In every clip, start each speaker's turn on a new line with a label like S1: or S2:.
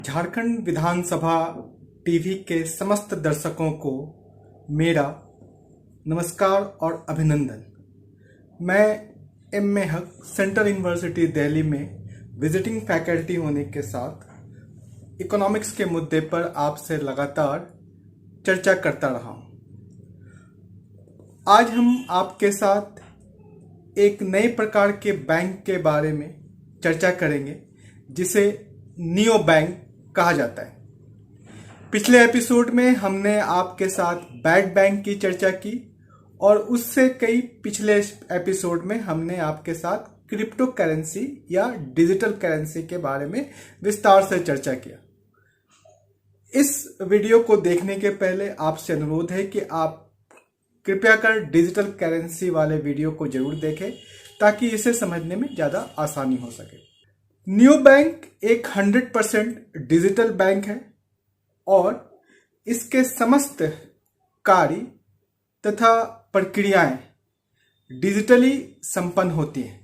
S1: झारखंड विधानसभा TV के समस्त दर्शकों को मेरा नमस्कार और अभिनंदन। मैं एम.ए. हक सेंट्रल यूनिवर्सिटी दिल्ली में विजिटिंग फैकल्टी होने के साथ इकोनॉमिक्स के मुद्दे पर आपसे लगातार चर्चा करता रहा हूँ। आज हम आपके साथ एक नए प्रकार के बैंक के बारे में चर्चा करेंगे जिसे नियो बैंक कहा जाता है। पिछले एपिसोड में हमने आपके साथ बैड बैंक की चर्चा की और उससे कई पिछले एपिसोड में हमने आपके साथ क्रिप्टो करेंसी या डिजिटल करेंसी के बारे में विस्तार से चर्चा किया। इस वीडियो को देखने के पहले आपसे अनुरोध है कि आप कृपया कर डिजिटल करेंसी वाले वीडियो को जरूर देखें ताकि इसे समझने में ज़्यादा आसानी हो सके। नियो बैंक एक 100% डिजिटल बैंक है और इसके समस्त कार्य तथा प्रक्रियाएं डिजिटली संपन्न होती हैं।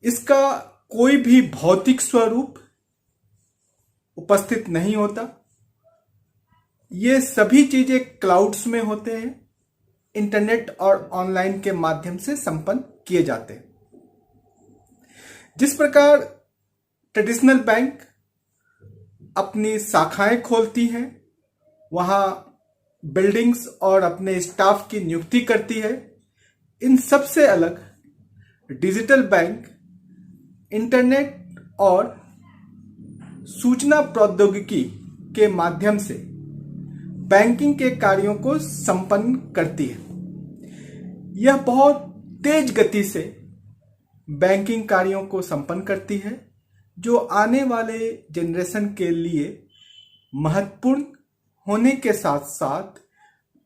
S1: इसका कोई भी भौतिक स्वरूप उपस्थित नहीं होता। ये सभी चीजें क्लाउड्स में होते हैं, इंटरनेट और ऑनलाइन के माध्यम से संपन्न किए जाते हैं। जिस प्रकार ट्रेडिशनल बैंक अपनी शाखाएं खोलती हैं, वहां बिल्डिंग्स और अपने स्टाफ की नियुक्ति करती है, इन सब से अलग डिजिटल बैंक इंटरनेट और सूचना प्रौद्योगिकी के माध्यम से बैंकिंग के कार्यों को संपन्न करती है। यह बहुत तेज गति से बैंकिंग कार्यों को संपन्न करती है जो आने वाले जनरेशन के लिए महत्वपूर्ण होने के साथ साथ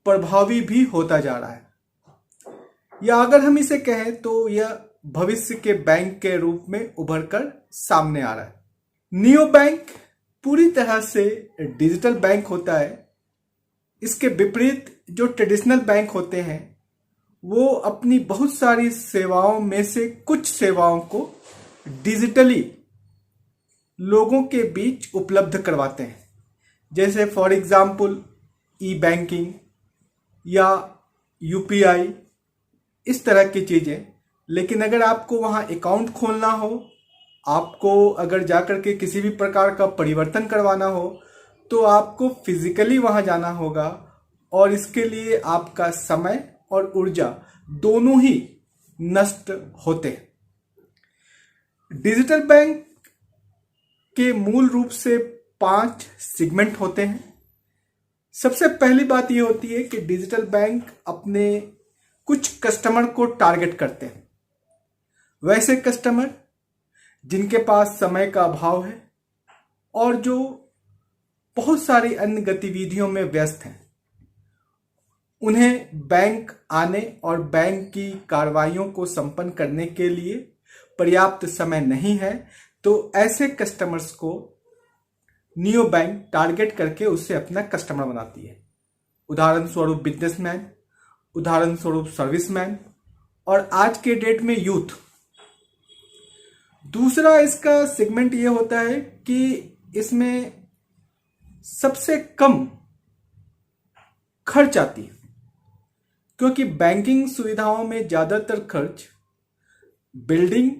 S1: प्रभावी भी होता जा रहा है। या अगर हम इसे कहें तो यह भविष्य के बैंक के रूप में उभर कर सामने आ रहा है। नियो बैंक पूरी तरह से डिजिटल बैंक होता है। इसके विपरीत जो ट्रेडिशनल बैंक होते हैं वो अपनी बहुत सारी सेवाओं में से कुछ सेवाओं को डिजिटली लोगों के बीच उपलब्ध करवाते हैं, जैसे फॉर एग्जाम्पल ई बैंकिंग या यूपीआई, इस तरह की चीज़ें। लेकिन अगर आपको वहाँ अकाउंट खोलना हो, आपको अगर जाकर के किसी भी प्रकार का परिवर्तन करवाना हो तो आपको फिजिकली वहां जाना होगा और इसके लिए आपका समय और ऊर्जा दोनों ही नष्ट होते हैं। डिजिटल बैंक के मूल रूप से 5 सेगमेंट होते हैं। सबसे पहली बात यह होती है कि डिजिटल बैंक अपने कुछ कस्टमर को टारगेट करते हैं। वैसे कस्टमर जिनके पास समय का अभाव है और जो बहुत सारी अन्य गतिविधियों में व्यस्त हैं, उन्हें बैंक आने और बैंक की कार्रवाइयों को संपन्न करने के लिए पर्याप्त समय नहीं है, तो ऐसे कस्टमर्स को नियो बैंक टारगेट करके उससे अपना कस्टमर बनाती है। उदाहरण स्वरूप बिजनेसमैन, उदाहरण स्वरूप सर्विसमैन और आज के डेट में यूथ। दूसरा इसका सेगमेंट ये होता है कि इसमें सबसे कम खर्च आती है, क्योंकि बैंकिंग सुविधाओं में ज्यादातर खर्च बिल्डिंग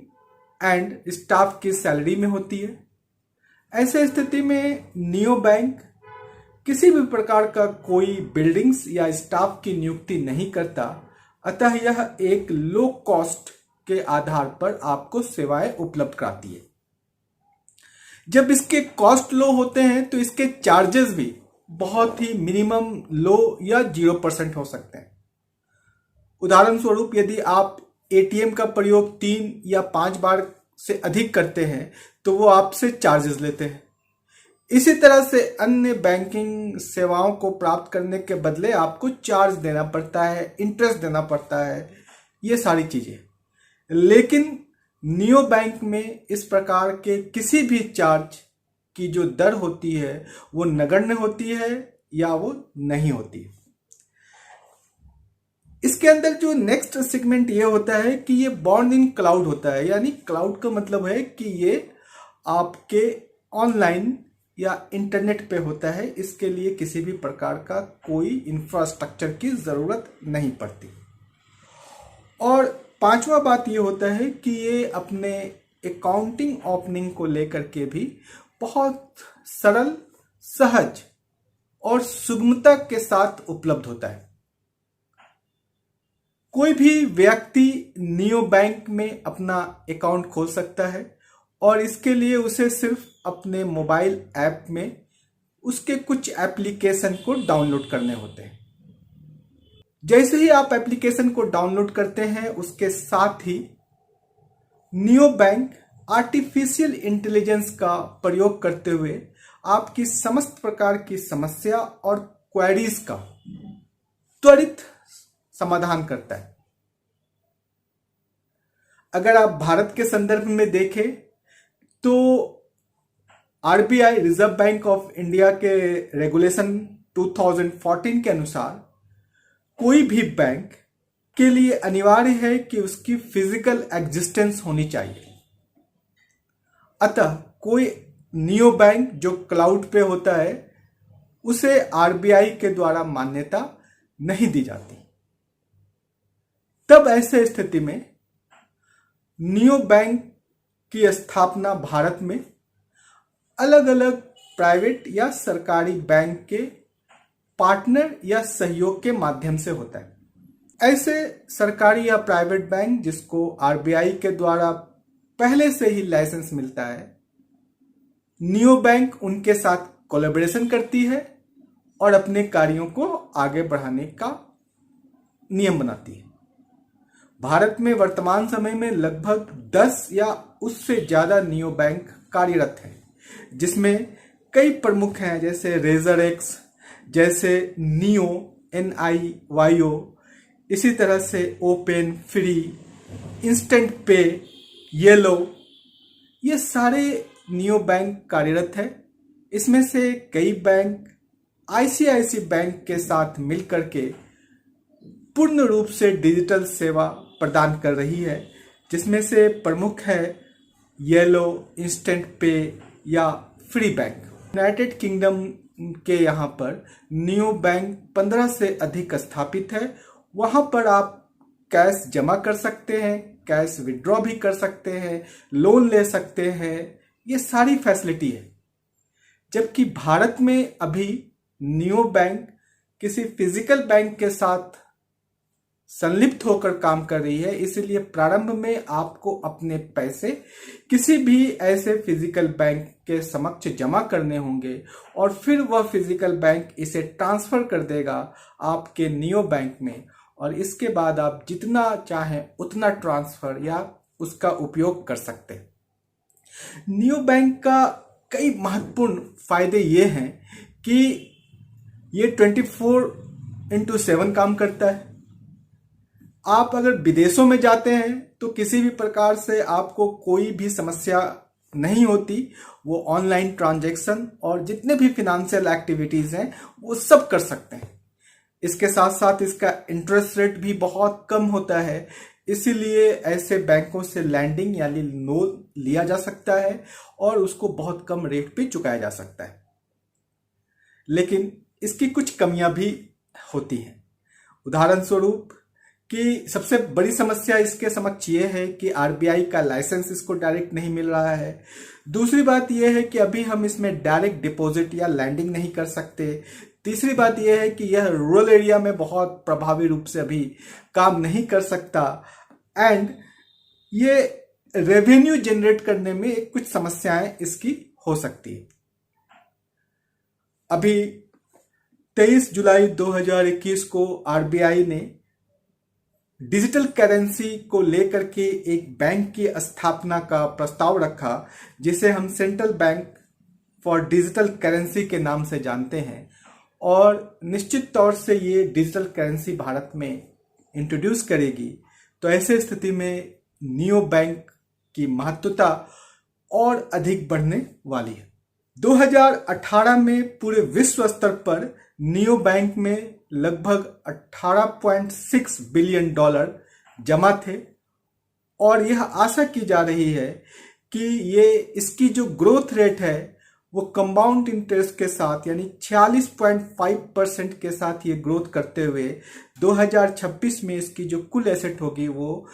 S1: एंड स्टाफ की सैलरी में होती है। ऐसे स्थिति में नियो बैंक किसी भी प्रकार का कोई बिल्डिंग्स या स्टाफ की नियुक्ति नहीं करता, अतः यह एक लो कॉस्ट के आधार पर आपको सेवाएं उपलब्ध कराती है। जब इसके कॉस्ट लो होते हैं तो इसके चार्जेस भी बहुत ही मिनिमम लो या 0% हो सकते हैं। उदाहरण स्वरूप यदि आप एटीएम का प्रयोग 3 या 5 बार से अधिक करते हैं तो वो आपसे चार्जेस लेते हैं। इसी तरह से अन्य बैंकिंग सेवाओं को प्राप्त करने के बदले आपको चार्ज देना पड़ता है, इंटरेस्ट देना पड़ता है, ये सारी चीजें। लेकिन नियो बैंक में इस प्रकार के किसी भी चार्ज की जो दर होती है वो नगण्य होती है या वो नहीं होती। इसके अंदर जो नेक्स्ट सेगमेंट ये होता है कि ये बॉर्न इन क्लाउड होता है। यानी क्लाउड का मतलब है कि ये आपके ऑनलाइन या इंटरनेट पे होता है। इसके लिए किसी भी प्रकार का कोई इंफ्रास्ट्रक्चर की ज़रूरत नहीं पड़ती। और पांचवा बात ये होता है कि ये अपने अकाउंटिंग ओपनिंग को लेकर के भी बहुत सरल, सहज और सुगमता के साथ उपलब्ध होता है। कोई भी व्यक्ति नियो बैंक में अपना अकाउंट खोल सकता है और इसके लिए उसे सिर्फ अपने मोबाइल ऐप में उसके कुछ एप्लीकेशन को डाउनलोड करने होते हैं। जैसे ही आप एप्लीकेशन को डाउनलोड करते हैं, उसके साथ ही नियो बैंक आर्टिफिशियल इंटेलिजेंस का प्रयोग करते हुए आपकी समस्त प्रकार की समस्या और क्वेरीज का त्वरित समाधान करता है। अगर आप भारत के संदर्भ में देखें तो RBI, reserve bank of India के रेगुलेशन 2014 के अनुसार कोई भी बैंक के लिए अनिवार्य है कि उसकी फिजिकल एग्जिस्टेंस होनी चाहिए। अतः कोई नियो बैंक जो क्लाउड पे होता है उसे आरबीआई के द्वारा मान्यता नहीं दी जाती। तब ऐसे स्थिति में नियो बैंक की स्थापना भारत में अलग अलग प्राइवेट या सरकारी बैंक के पार्टनर या सहयोग के माध्यम से होता है। ऐसे सरकारी या प्राइवेट बैंक जिसको आरबीआई के द्वारा पहले से ही लाइसेंस मिलता है, नियो बैंक उनके साथ कोलैबोरेशन करती है और अपने कार्यों को आगे बढ़ाने का नियम बनाती है। भारत में वर्तमान समय में लगभग 10 या उससे ज्यादा नियो बैंक कार्यरत हैं, जिसमें कई प्रमुख हैं जैसे रेजर एक्स, जैसे नियो, NIYO, इसी तरह से ओपन, फ्री, इंस्टेंट पे, येलो, ये सारे नियो बैंक कार्यरत है। इसमें से कई बैंक आईसीआईसी बैंक के साथ मिलकर के पूर्ण रूप से डिजिटल सेवा प्रदान कर रही है, जिसमें से प्रमुख है येलो, इंस्टेंट पे या फ्री बैंक। यूनाइटेड किंगडम के यहाँ पर नियो बैंक 15 से अधिक स्थापित है। वहाँ पर आप कैश जमा कर सकते हैं, कैश विड्रॉ भी कर सकते हैं, लोन ले सकते हैं, ये सारी फैसिलिटी है। जबकि भारत में अभी नियो बैंक किसी फिजिकल बैंक के साथ संलिप्त होकर काम कर रही है, इसलिए प्रारंभ में आपको अपने पैसे किसी भी ऐसे फिजिकल बैंक के समक्ष जमा करने होंगे और फिर वह फिजिकल बैंक इसे ट्रांसफर कर देगा आपके नियो बैंक में, और इसके बाद आप जितना चाहें उतना ट्रांसफर या उसका उपयोग कर सकते हैं। नियो बैंक का कई महत्वपूर्ण फायदे ये हैं कि ये 24/7 काम करता है। आप अगर विदेशों में जाते हैं तो किसी भी प्रकार से आपको कोई भी समस्या नहीं होती। वो ऑनलाइन ट्रांजैक्शन और जितने भी फिनेंशियल एक्टिविटीज हैं वो सब कर सकते हैं। इसके साथ साथ इसका इंटरेस्ट रेट भी बहुत कम होता है, इसीलिए ऐसे बैंकों से लैंडिंग यानी लोन लिया जा सकता है और उसको बहुत कम रेट पे चुकाया जा सकता है। लेकिन इसकी कुछ कमियां भी होती हैं। उदाहरण स्वरूप कि सबसे बड़ी समस्या इसके समक्ष ये है कि आरबीआई का लाइसेंस इसको डायरेक्ट नहीं मिल रहा है। दूसरी बात यह है कि अभी हम इसमें डायरेक्ट डिपॉजिट या लैंडिंग नहीं कर सकते। तीसरी बात यह है कि यह रूरल एरिया में बहुत प्रभावी रूप से अभी काम नहीं कर सकता एंड ये रेवेन्यू जनरेट करने में कुछ समस्याएं इसकी हो सकती है। अभी 23 जुलाई 2021 को आरबीआई ने डिजिटल करेंसी को लेकर के एक बैंक की स्थापना का प्रस्ताव रखा, जिसे हम central bank for digital currency के नाम से जानते हैं। और निश्चित तौर से ये डिजिटल करेंसी भारत में इंट्रोड्यूस करेगी, तो ऐसे स्थिति में नियो बैंक की महत्वता और अधिक बढ़ने वाली है। 2018 में पूरे विश्व स्तर पर नियो बैंक में लगभग 18.6 बिलियन डॉलर जमा थे और यह आशा की जा रही है कि ये इसकी जो ग्रोथ रेट है वो कंपाउंड इंटरेस्ट के साथ यानी 46.5% के साथ ये ग्रोथ करते हुए 2026 में इसकी जो कुल एसेट होगी वो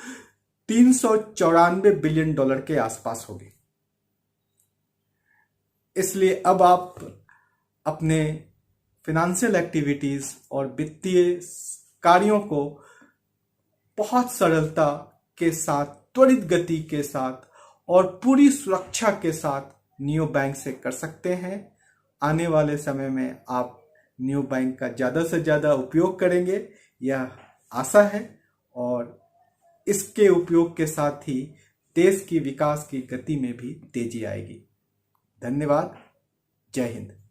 S1: $394 बिलियन के आसपास होगी। इसलिए अब आप अपने फिनेंशियल एक्टिविटीज और वित्तीय कार्यों को बहुत सरलता के साथ, त्वरित गति के साथ और पूरी सुरक्षा के साथ नियो बैंक से कर सकते हैं। आने वाले समय में आप नियो बैंक का ज़्यादा से ज़्यादा उपयोग करेंगे, यह आशा है, और इसके उपयोग के साथ ही देश की विकास की गति में भी तेजी आएगी। धन्यवाद। जय हिंद।